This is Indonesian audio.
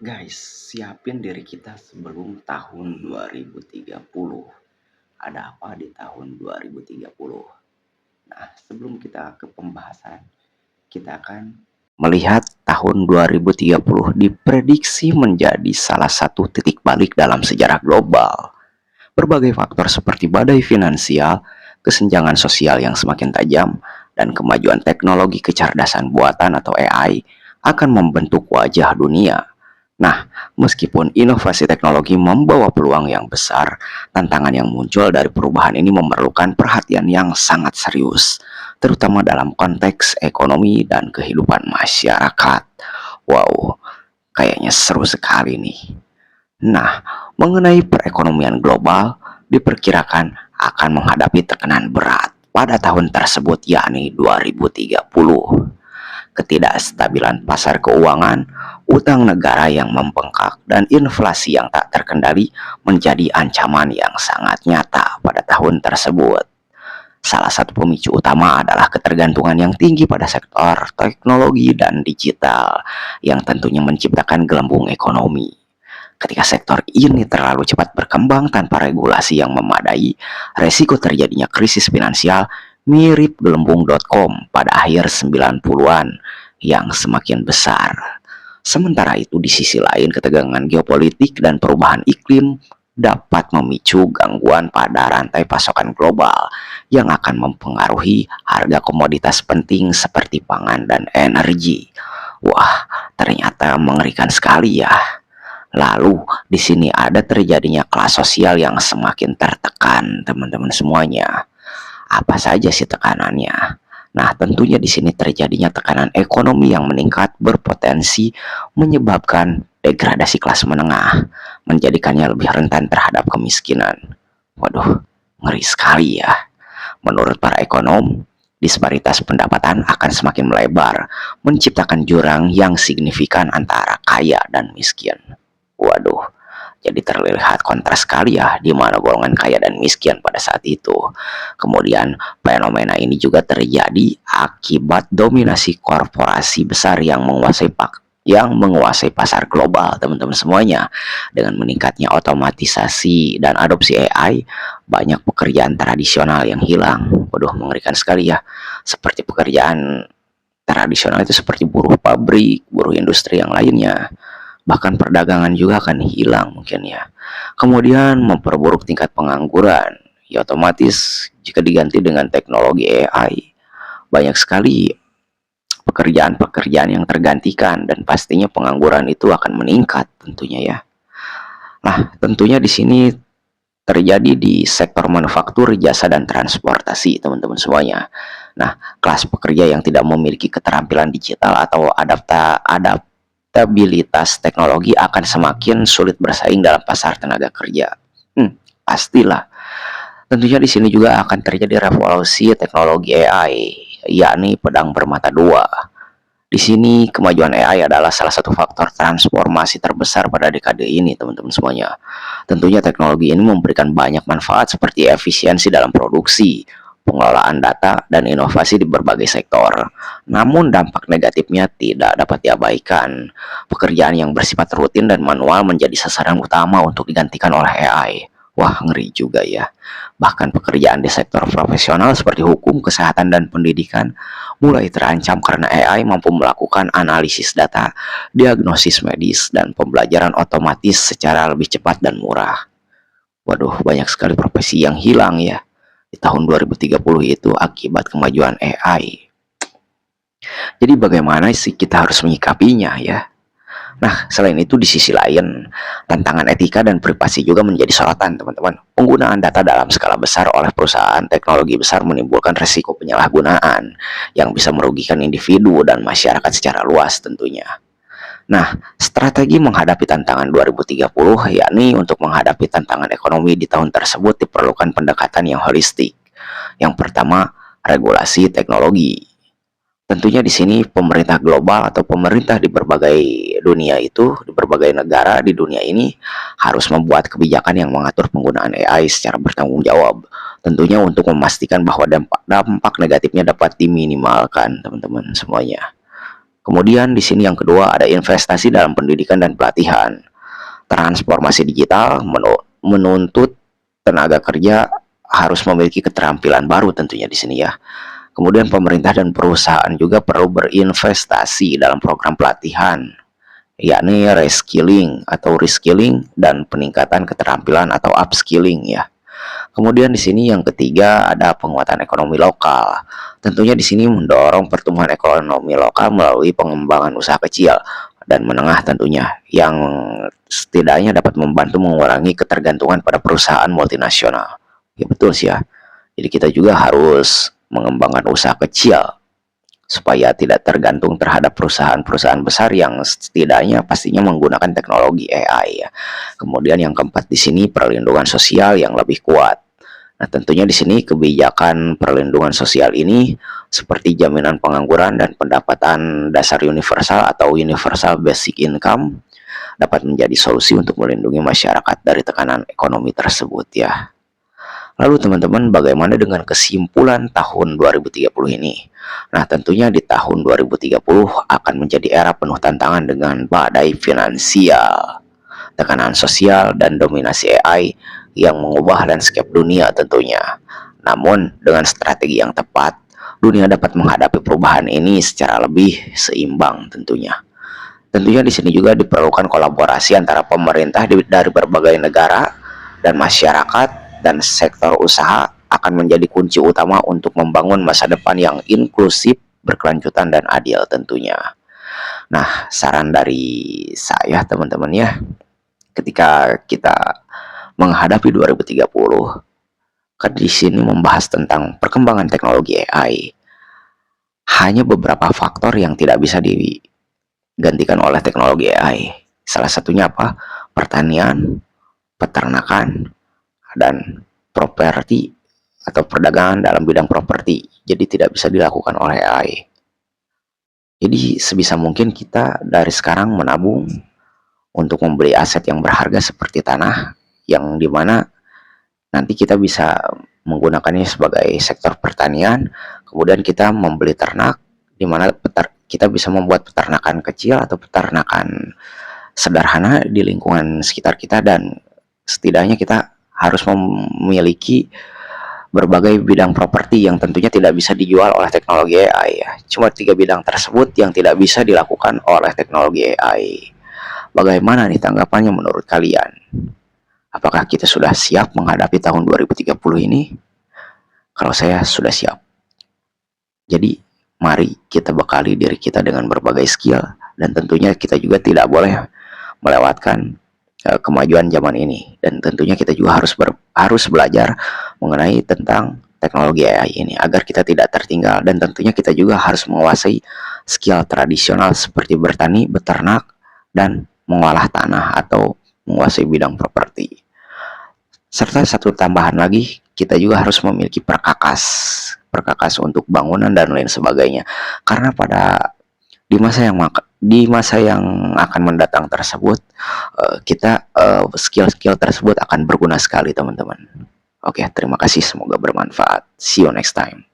Guys, siapin diri kita sebelum tahun 2030. Ada apa di tahun 2030? Nah, sebelum kita ke pembahasan, kita akan melihat tahun 2030 diprediksi menjadi salah satu titik balik dalam sejarah global. Berbagai faktor seperti badai finansial, kesenjangan sosial yang semakin tajam, dan kemajuan teknologi kecerdasan buatan atau AI akan membentuk wajah dunia. Nah, meskipun inovasi teknologi membawa peluang yang besar, tantangan yang muncul dari perubahan ini memerlukan perhatian yang sangat serius, terutama dalam konteks ekonomi dan kehidupan masyarakat. Wow, kayaknya seru sekali nih. Nah, mengenai perekonomian global, diperkirakan akan menghadapi tekanan berat pada tahun tersebut, yakni 2030. Ketidakstabilan pasar keuangan, utang negara yang membengkak, dan inflasi yang tak terkendali menjadi ancaman yang sangat nyata pada tahun tersebut. Salah satu pemicu utama adalah ketergantungan yang tinggi pada sektor teknologi dan digital, yang tentunya menciptakan gelembung ekonomi. Ketika sektor ini terlalu cepat berkembang tanpa regulasi yang memadai, resiko terjadinya krisis finansial mirip gelembung.com pada akhir 90-an yang semakin besar. Sementara itu, di sisi lain, ketegangan geopolitik dan perubahan iklim dapat memicu gangguan pada rantai pasokan global yang akan mempengaruhi harga komoditas penting seperti pangan dan energi. Wah, ternyata mengerikan sekali ya. Lalu di sini ada terjadinya kelas sosial yang semakin tertekan, teman-teman semuanya. Apa saja sih tekanannya? Nah, tentunya di sini terjadinya tekanan ekonomi yang meningkat berpotensi menyebabkan degradasi kelas menengah, menjadikannya lebih rentan terhadap kemiskinan. Waduh, ngeri sekali ya. Menurut para ekonom, disparitas pendapatan akan semakin melebar, menciptakan jurang yang signifikan antara kaya dan miskin. Waduh, jadi terlihat kontras sekali ya di mana golongan kaya dan miskin pada saat itu. Kemudian fenomena ini juga terjadi akibat dominasi korporasi besar yang menguasai pasar global, teman-teman semuanya. Dengan meningkatnya otomatisasi dan adopsi AI, banyak pekerjaan tradisional yang hilang. Waduh, mengerikan sekali ya. Seperti pekerjaan tradisional itu seperti buruh pabrik, buruh industri yang lainnya. Bahkan perdagangan juga akan hilang mungkin ya. Kemudian memperburuk tingkat pengangguran. Ya otomatis jika diganti dengan teknologi AI, banyak sekali pekerjaan-pekerjaan yang tergantikan dan pastinya pengangguran itu akan meningkat tentunya ya. Nah, tentunya di sini terjadi di sektor manufaktur, jasa dan transportasi, teman-teman semuanya. Nah, kelas pekerja yang tidak memiliki keterampilan digital atau adaptabilitas teknologi akan semakin sulit bersaing dalam pasar tenaga kerja. Pastilah. Tentunya di sini juga akan terjadi revolusi teknologi AI, yakni pedang bermata dua. Di sini kemajuan AI adalah salah satu faktor transformasi terbesar pada dekade ini, teman-teman semuanya. Tentunya teknologi ini memberikan banyak manfaat seperti efisiensi dalam produksi, pengelolaan data, dan inovasi di berbagai sektor. Namun dampak negatifnya tidak dapat diabaikan. Pekerjaan yang bersifat rutin dan manual menjadi sasaran utama untuk digantikan oleh AI. Wah, ngeri juga ya. Bahkan pekerjaan di sektor profesional seperti hukum, kesehatan, dan pendidikan mulai terancam karena AI mampu melakukan analisis data, diagnosis medis, dan pembelajaran otomatis secara lebih cepat dan murah. Waduh, banyak sekali profesi yang hilang ya di tahun 2030 itu akibat kemajuan AI. Jadi bagaimana sih kita harus menyikapinya ya? Nah, selain itu di sisi lain, tantangan etika dan privasi juga menjadi sorotan, teman-teman. Penggunaan data dalam skala besar oleh perusahaan teknologi besar menimbulkan resiko penyalahgunaan yang bisa merugikan individu dan masyarakat secara luas tentunya. Nah, strategi menghadapi tantangan 2030 yakni untuk menghadapi tantangan ekonomi di tahun tersebut diperlukan pendekatan yang holistik. Yang pertama, regulasi teknologi. Tentunya di sini pemerintah global atau pemerintah di berbagai dunia itu, di berbagai negara di dunia ini harus membuat kebijakan yang mengatur penggunaan AI secara bertanggung jawab. Tentunya untuk memastikan bahwa dampak negatifnya dapat diminimalkan, teman-teman semuanya. Kemudian di sini yang kedua ada investasi dalam pendidikan dan pelatihan. Transformasi digital menuntut tenaga kerja harus memiliki keterampilan baru tentunya di sini ya. Kemudian pemerintah dan perusahaan juga perlu berinvestasi dalam program pelatihan, yakni reskilling atau reskilling dan peningkatan keterampilan atau upskilling ya. Kemudian di sini yang ketiga ada penguatan ekonomi lokal. Tentunya di sini mendorong pertumbuhan ekonomi lokal melalui pengembangan usaha kecil dan menengah tentunya yang setidaknya dapat membantu mengurangi ketergantungan pada perusahaan multinasional. Ya betul sih ya. Jadi kita juga harus mengembangkan usaha kecil supaya tidak tergantung terhadap perusahaan-perusahaan besar yang setidaknya pastinya menggunakan teknologi AI ya. Kemudian yang keempat di sini perlindungan sosial yang lebih kuat. Nah, tentunya di sini kebijakan perlindungan sosial ini seperti jaminan pengangguran dan pendapatan dasar universal atau universal basic income dapat menjadi solusi untuk melindungi masyarakat dari tekanan ekonomi tersebut ya. Lalu teman-teman, bagaimana dengan kesimpulan tahun 2030 ini? Nah, tentunya di tahun 2030 akan menjadi era penuh tantangan dengan badai finansial, tekanan sosial, dan dominasi AI yang mengubah landscape dunia tentunya. Namun, dengan strategi yang tepat, dunia dapat menghadapi perubahan ini secara lebih seimbang tentunya. Tentunya di sini juga diperlukan kolaborasi antara pemerintah dari berbagai negara dan masyarakat dan sektor usaha akan menjadi kunci utama untuk membangun masa depan yang inklusif, berkelanjutan, dan adil tentunya. Nah, saran dari saya teman-teman ya, ketika kita menghadapi 2030, kan di sini membahas tentang perkembangan teknologi AI. Hanya beberapa faktor yang tidak bisa digantikan oleh teknologi AI. Salah satunya apa? Pertanian, peternakan, dan properti atau perdagangan dalam bidang properti. Jadi tidak bisa dilakukan oleh AI. Jadi sebisa mungkin kita dari sekarang menabung untuk membeli aset yang berharga seperti tanah, yang dimana nanti kita bisa menggunakannya sebagai sektor pertanian. Kemudian kita membeli ternak, dimana kita bisa membuat peternakan kecil atau peternakan sederhana di lingkungan sekitar kita, dan setidaknya kita harus memiliki berbagai bidang properti yang tentunya tidak bisa dijual oleh teknologi AI ya. Cuma 3 bidang tersebut yang tidak bisa dilakukan oleh teknologi AI. Bagaimana nih tanggapannya menurut kalian? Apakah kita sudah siap menghadapi tahun 2030 ini? Kalau saya sudah siap. Jadi mari kita bekali diri kita dengan berbagai skill, dan tentunya kita juga tidak boleh melewatkan kemajuan zaman ini, dan tentunya kita juga harus belajar mengenai tentang teknologi AI ini agar kita tidak tertinggal, dan tentunya kita juga harus menguasai skill tradisional seperti bertani, beternak, dan mengolah tanah atau menguasai bidang properti. Serta satu tambahan lagi, kita juga harus memiliki perkakas untuk bangunan dan lain sebagainya, karena di masa yang akan mendatang tersebut, kita skill-skill tersebut akan berguna sekali teman-teman. Oke, terima kasih, semoga bermanfaat. See you next time.